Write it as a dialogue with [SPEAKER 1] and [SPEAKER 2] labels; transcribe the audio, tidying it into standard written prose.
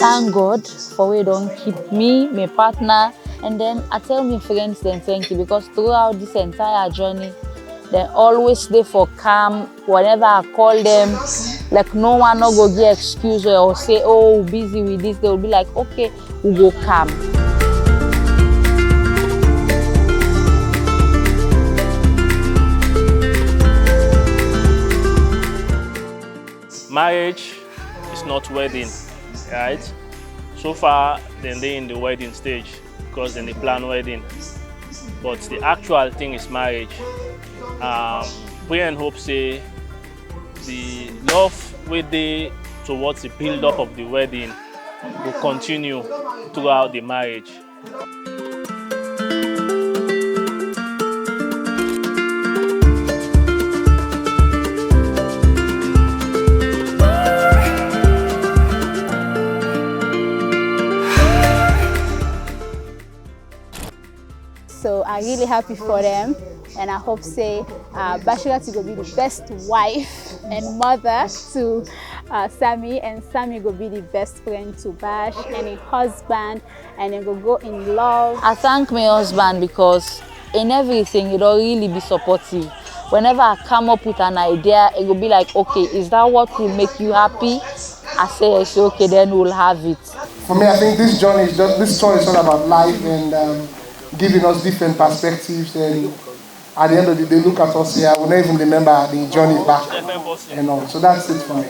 [SPEAKER 1] thank God for we don't keep me, my partner, and then I tell my friends then thank you, because throughout this entire journey, they always there for calm. Whenever I call them, like no one no go get excuse or say, oh, busy with this. They will be like, okay, we go calm.
[SPEAKER 2] Marriage is not wedding, right? So far, then they're in the wedding stage because then they plan wedding. But the actual thing is marriage. Pray and hope say the love with the towards the build-up of the wedding will continue throughout the marriage.
[SPEAKER 3] So I'm really happy for them, and I hope say Bashirat will be the best wife and mother to Sammy, and Sammy will be the best friend to Bash and a husband, and they will go in love.
[SPEAKER 1] I thank my husband because in everything he don't really be supportive. Whenever I come up with an idea, it will be like, okay, is that what will make you happy? I say, okay, then we'll have it.
[SPEAKER 4] For me, I think this journey is just, this story is all about life and giving us different perspectives, and at the end of the day, look at us here, we'll not even remember the journey back and all. So that's it for me.